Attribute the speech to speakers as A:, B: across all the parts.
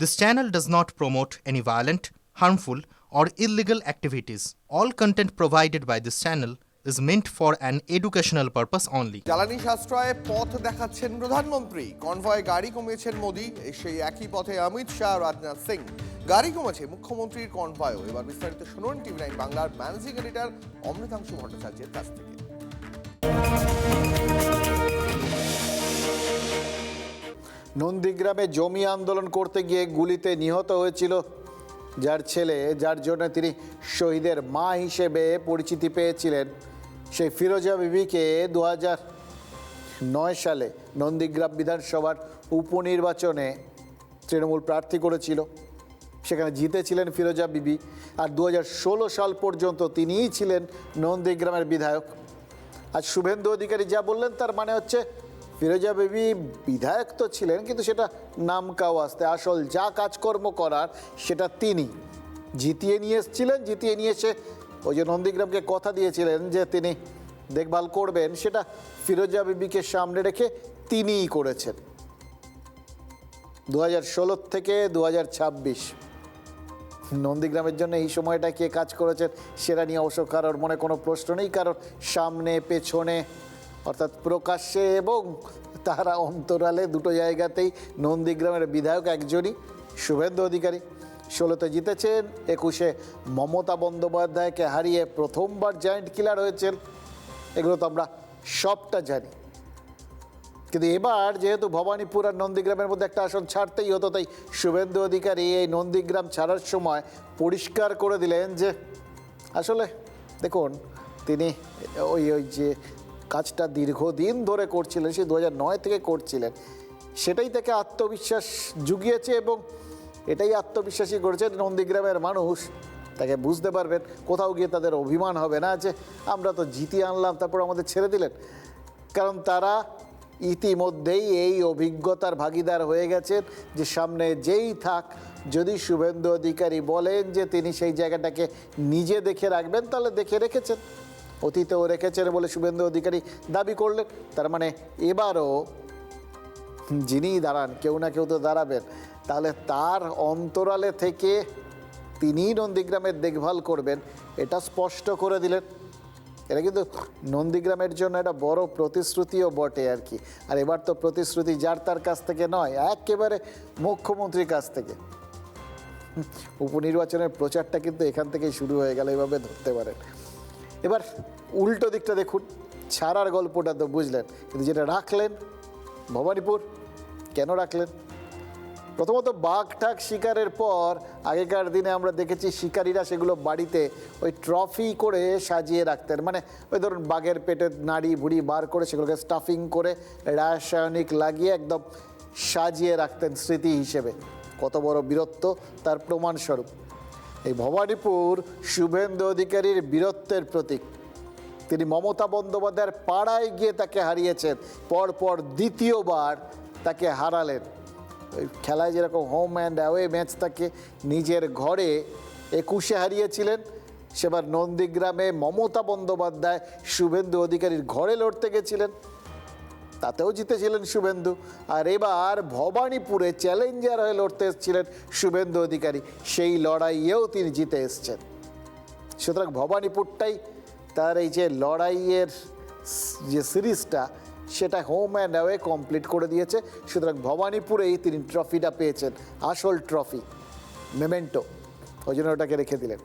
A: This channel does not promote any violent, harmful, or illegal activities. All content provided by this channel is meant for an educational purpose only.
B: জ্বালানি সাশ্রয়ে পথ দেখাচ্ছেন প্রধানমন্ত্রী। কনভয়ে গাড়ি কমিয়েছেন মোদি, সেই একই পথে অমিত শাহ, রাজনাথ সিং। গাড়ি কমেছে মুখ্যমন্ত্রীর কনভয়ও। এবার বিস্তারিত শুনুন টিভি 9 বাংলার ম্যানেজিং এডিটর অমৃতাংশু ভট্টাচার্যের কাছ থেকে।
C: নন্দীগ্রামে জমি আন্দোলন করতে গিয়ে গুলিতে নিহত হয়েছিল যার ছেলে, যার জন্য তিনি শহীদের মা হিসেবে পরিচিতি পেয়েছিলেন, সেই ফিরোজা বিবিকে 2009 সালে নন্দীগ্রাম বিধানসভার উপনির্বাচনে তৃণমূল প্রার্থী করেছিল। সেখানে জিতেছিলেন ফিরোজা বিবি, আর 2016 সাল পর্যন্ত তিনিই ছিলেন নন্দীগ্রামের বিধায়ক। আজ শুভেন্দু অধিকারী যা বললেন তার মানে হচ্ছে ফিরোজা বিবি বিধায়ক তো ছিলেন, কিন্তু সেটা নাম কাও আসতে, আসল যা কাজকর্ম করার সেটা তিনি জিতিয়ে নিয়ে এসেছিলেন। জিতিয়ে নিয়ে এসে ওই যে নন্দীগ্রামকে কথা দিয়েছিলেন যে তিনি দেখভাল করবেন, সেটা ফিরোজা বিবিকে সামনে রেখে তিনিই করেছেন। 2016 থেকে 2026 নন্দীগ্রামের জন্য এই সময়টা কে কাজ করেছেন সেটা নিয়ে অবশ্য কারোর মনে কোনো প্রশ্ন নেই, কারণ সামনে পেছনে অর্থাৎ প্রকাশ্যে এবং তারা অন্তরালে দুটো জায়গাতেই নন্দীগ্রামের বিধায়ক একজনই, শুভেন্দু অধিকারী। 16তে জিতেছেন, 21-এ মমতা বন্দ্যোপাধ্যায়কে হারিয়ে প্রথমবার জায়েন্ট কিলার হয়েছেন। এগুলো তো আমরা সবটা জানি, কিন্তু এবার যেহেতু ভবানীপুর আর নন্দীগ্রামের মধ্যে একটা আসন ছাড়তেই হতো, তাই শুভেন্দু অধিকারী এই নন্দীগ্রাম ছাড়ার সময় পরিষ্কার করে দিলেন যে আসলে দেখুন তিনি ওই যে কাজটা দীর্ঘদিন ধরে করছিলেন, সেই 2009 থেকে করছিলেন, সেটাই তাকে আত্মবিশ্বাস জুগিয়েছে এবং এটাই আত্মবিশ্বাসী করেছে নন্দীগ্রামের মানুষ। তাকে বুঝতে পারবেন, কোথাও গিয়ে তাদের অভিমান হবে না যে আমরা তো জিতিয়ে আনলাম তারপর আমাদের ছেড়ে দিলেন, কারণ তারা ইতিমধ্যেই এই অভিজ্ঞতার ভাগিদার হয়ে গেছেন যে সামনে যেই থাক, যদি শুভেন্দু অধিকারী বলেন যে তিনি সেই জায়গাটাকে নিজে দেখে রাখবেন তাহলে দেখে রেখেছেন, অতীতেও রেখেছেন বলে শুভেন্দু অধিকারী দাবি করলেন। তার মানে এবারও যিনি দাঁড়ান, কেউ না কেউ তো দাঁড়াবেন, তাহলে তার অন্তরালে থেকে তিনিই নন্দীগ্রামের দেখভাল করবেন, এটা স্পষ্ট করে দিলেন। এটা কিন্তু নন্দীগ্রামের জন্য একটা বড় প্রতিশ্রুতিও বটে আর কি। আর এবার তো প্রতিশ্রুতি যার তার কাছ থেকে নয়, একেবারে মুখ্যমন্ত্রীর কাছ থেকে। উপনির্বাচনের প্রচারটা কিন্তু এখান থেকেই শুরু হয়ে গেল, এভাবে ধরতে পারেন। এবার উল্টো দিকটা দেখুন, ছাড়ার গল্পটা তো বুঝলেন, কিন্তু যেটা রাখলেন ভবানীপুর, কেন রাখলেন? প্রথমত বাঘ ঠাক শিকারের পর আগেকার দিনে আমরা দেখেছি শিকারীরা সেগুলো বাড়িতে ওই ট্রফি করে সাজিয়ে রাখতেন, মানে ওই ধরুন বাঘের পেটের নাড়ি ভুড়ি বার করে সেগুলোকে স্টাফিং করে রাসায়নিক লাগিয়ে একদম সাজিয়ে রাখতেন স্মৃতি হিসেবে। কত বড় বীরত্ব তার প্রমাণস্বরূপ। এই ভবানীপুর শুভেন্দু অধিকারীর বীরত্বের প্রতীক। তিনি মমতা বন্দ্যোপাধ্যায়ের পাড়ায় গিয়ে তাকে হারিয়েছেন, পরপর দ্বিতীয়বার তাকে হারালেন। ওই খেলায় যেরকম হোম অ্যান্ড অ্যাওয়ে ম্যাচ তাকে নিজের ঘরে 21-এ হারিয়েছিলেন, সেবার নন্দীগ্রামে মমতা বন্দ্যোপাধ্যায় শুভেন্দু অধিকারীর ঘরে লড়তে গেছিলেন, তাতেও জিতেছিলেন শুভেন্দু। আর এবার ভবানীপুরে চ্যালেঞ্জার হয়ে লড়তে এসেছিলেন শুভেন্দু অধিকারী, সেই লড়াইয়েও তিনি জিতে এসছেন। সুতরাং ভবানীপুরটাই তার এই যে লড়াইয়ের যে সিরিজটা, সেটা হোম অ্যান্ড অ্যাওয়ে কমপ্লিট করে দিয়েছে। সুতরাং ভবানীপুরেই তিনি ট্রফিটা পেয়েছেন, আসল ট্রফি, মেমেন্টো, ওই জন্য ওটাকে রেখে দিলেন।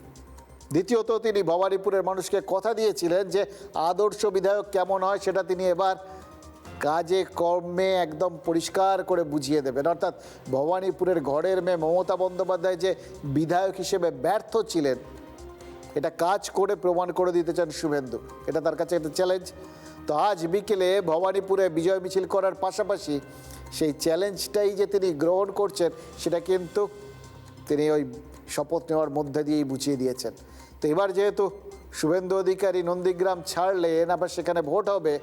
C: দ্বিতীয়ত তিনি ভবানীপুরের মানুষকে কথা দিয়েছিলেন যে আদর্শ বিধায়ক কেমন হয় সেটা তিনি এবার কাজে কর্মে একদম পরিষ্কার করে বুঝিয়ে দেবেন। অর্থাৎ ভবানীপুরের ঘরের মেয়ে মমতা বন্দ্যোপাধ্যায় যে বিধায়ক হিসেবে ব্যর্থ ছিলেন, এটা কাজ করে প্রমাণ করে দিতে চান শুভেন্দু, এটা তার কাছে একটা চ্যালেঞ্জ। তো আজ বিকেলে ভবানীপুরে বিজয় মিছিল করার পাশাপাশি সেই চ্যালেঞ্জটাই যে তিনি গ্রহণ করছেন সেটা কিন্তু তিনি ওই শপথ নেওয়ার মধ্যে দিয়েই বুঝিয়ে দিয়েছেন। তো এবার যেহেতু শুভেন্দু অধিকারী নন্দীগ্রাম ছাড়লেন, আবার সেখানে ভোট হবে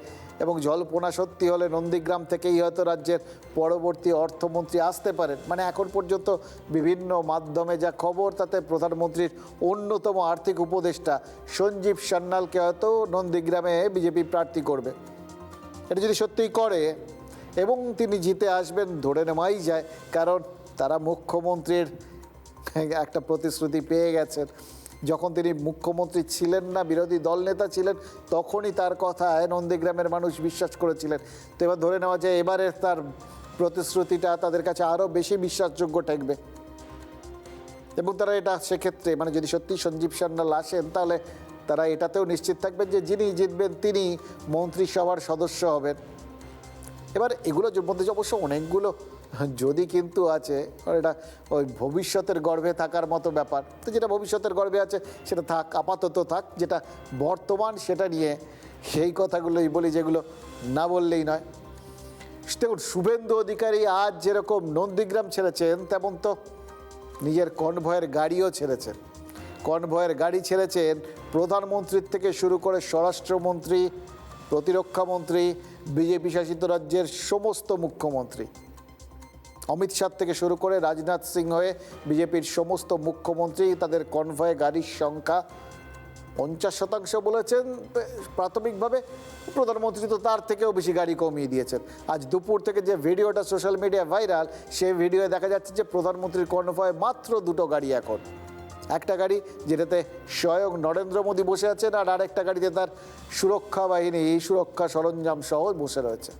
C: এবং জল্পনা সত্যি হলে নন্দীগ্রাম থেকেই হয়তো রাজ্যের পরবর্তী অর্থমন্ত্রী আসতে পারেন। মানে এখন পর্যন্ত বিভিন্ন মাধ্যমে যা খবর, তাতে প্রধানমন্ত্রীর অন্যতম আর্থিক উপদেষ্টা সঞ্জীব সান্যালকে হয়তো নন্দীগ্রামে বিজেপি প্রার্থী করবে। এটা যদি সত্যিই করে এবং তিনি জিতে আসবেন, ধরে নেওয়াই যায়, কারণ তারা মুখ্যমন্ত্রীর একটা প্রতিশ্রুতি পেয়ে গেছেন। যখন তিনি মুখ্যমন্ত্রী ছিলেন না, বিরোধী দলনেতা ছিলেন, তখনই তার কথায় নন্দীগ্রামের মানুষ বিশ্বাস করেছিলেন। তো এবার ধরে নেওয়া যায় এবারের তার প্রতিশ্রুতিটা তাদের কাছে আরও বেশি বিশ্বাসযোগ্য ঠেকবে, এবং তারা এটা সেক্ষেত্রে মানে যদি সত্যি সঞ্জীব সান্যাল আসেন, তাহলে তারা এটাতেও নিশ্চিত থাকবেন যে যিনি জিতবেন তিনি মন্ত্রিসভার সদস্য হবেন। এবার এগুলোর মধ্যে অবশ্য অনেকগুলো যদি কিন্তু আছে, এটা ওই ভবিষ্যতের গর্ভে থাকার মতো ব্যাপার। তো যেটা ভবিষ্যতের গর্ভে আছে সেটা থাক, আপাতত থাক। যেটা বর্তমান সেটা নিয়ে সেই কথাগুলোই বলি, যেগুলো না বললেই নয়। দেখুন, শুভেন্দু অধিকারী আজ যেরকম নন্দীগ্রাম ছেড়েছেন, তেমন তো নিজের কনভয়ের গাড়িও ছেড়েছেন। কনভয়ের গাড়ি ছেড়েছেন প্রধানমন্ত্রীর থেকে শুরু করে স্বরাষ্ট্রমন্ত্রী, প্রতিরক্ষামন্ত্রী, বিজেপি শাসিত রাজ্যের সমস্ত মুখ্যমন্ত্রী, অমিত শাহ থেকে শুরু করে রাজনাথ সিং হয়ে বিজেপির সমস্ত মুখ্যমন্ত্রী, তাদের কনভয়ে গাড়ির সংখ্যা 50% বলেছেন প্রাথমিকভাবে। প্রধানমন্ত্রী তো তার থেকেও বেশি গাড়ি কমিয়ে দিয়েছেন। আজ দুপুর থেকে যে ভিডিওটা সোশ্যাল মিডিয়া ভাইরাল, সেই ভিডিওয়ে দেখা যাচ্ছে যে প্রধানমন্ত্রীর কনভয়ে মাত্র 2টো গাড়ি এখন। একটা গাড়ি যেটাতে স্বয়ং নরেন্দ্র মোদী বসে আছেন, আর আরেকটা গাড়িতে তার সুরক্ষা বাহিনী, সুরক্ষা সরঞ্জাম সহ বসে রয়েছে।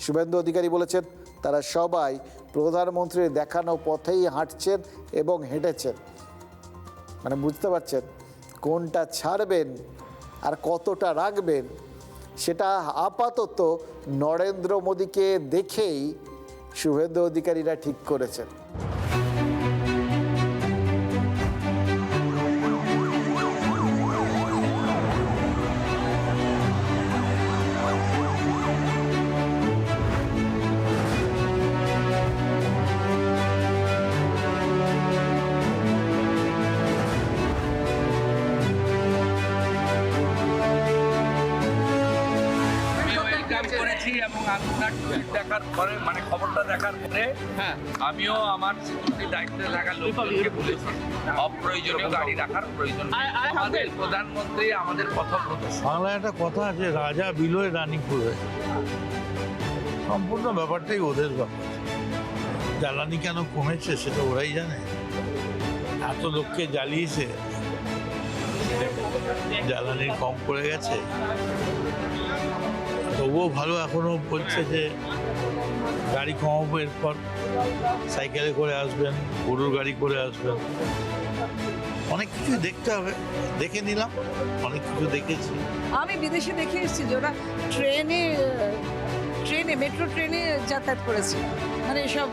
C: শুভেন্দু অধিকারী বলেছেন তারা সবাই প্রধানমন্ত্রীর দেখানো পথেই হাঁটছেন এবং হেঁটেছেন। মানে বুঝতে পারছেন কোনটা ছাড়বেন আর কতটা রাখবেন, সেটা আপাতত নরেন্দ্র মোদীকে দেখেই শুভেন্দু অধিকারীরা ঠিক করেছেন।
D: এবং আপনার টুইট দেখার পরে মানে খবরটা দেখার পরে আমিও আমার সিকিউরিটি দায়িত্বে থাকা লোকজনকে বলেছি অপ্রয়োজনীয় গাড়ি রাখার প্রয়োজন নেই। আমাদের প্রধানমন্ত্রী আমাদের পথপ্রদর্শক।
E: বাংলায় একটা কথা আছে, রাজা বিলোয় রানী খুঁড়ে। সম্পূর্ণ ব্যাপারটাই ওদের ব্যাপার। জ্বালানি কেন কমেছে সেটা ওরাই জানে। এত লোককে জ্বালিয়েছে, জ্বালানি কম পড়ে গেছে। তবুও ভালো, এখনো বলছে যে গাড়ি কমাবো, এরপর সাইকেলে করে আসবেন, গরুর গাড়ি করে আসবেন। অনেক কিছু দেখতে হবে, দেখে নিলাম, অনেক কিছু দেখেছি।
F: আমি বিদেশে দেখে এসেছি যে ওরা মেট্রো ট্রেনে যাতায়াত করেছে। মানে এসব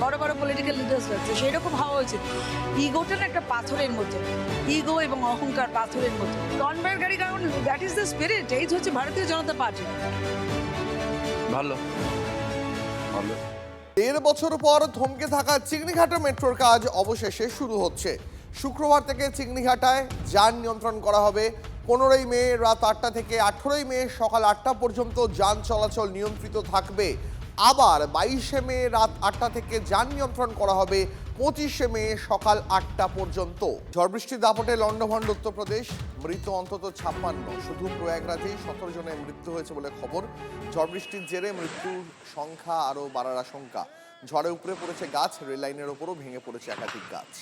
F: বড় বড় পলিটিক্যাল লিডার্স রয়েছে, সেই রকম হওয়া উচিত। ইগোটা না একটা পাথরের মতো, ইগো এবং অহংকার পাথরের মতো। কনভয়ের গাড়ি, কারণ দ্যাট ইজ দ্য স্পিরিট। এই হচ্ছে ভারতীয় জনতা পার্টি।
D: ভালো ভালো।
B: 1.5 বছর পর থমকে থাকা চিংড়িঘাটা মেট্রোর কাজ অবশেষে শুরু হচ্ছে। শুক্রবার থেকে চিংড়িঘাটায় যান নিয়ন্ত্রণ করা হবে। 15ই মে রাত 8টা থেকে 18ই মে সকাল 8টা পর্যন্ত যান চলাচল নিয়ন্ত্রিত থাকবে। আবার 22শে মে রাত 8টা থেকে যান নিয়ন্ত্রণ করা হবে 25শে মে সকাল 8টা পর্যন্ত। ঝড় বৃষ্টির দাপটে লণ্ডভণ্ড উত্তরপ্রদেশ, মৃত অন্তত 56। শুধু প্রয়াগরাজেই 17 জনের মৃত্যু হয়েছে বলে খবর। ঝড় বৃষ্টির জেরে মৃত্যুর সংখ্যা আরও বাড়ার আশঙ্কা। ঝড়ে উপড়ে পড়েছে গাছ, রেল লাইনের ওপরও ভেঙে পড়েছে একাধিক গাছ।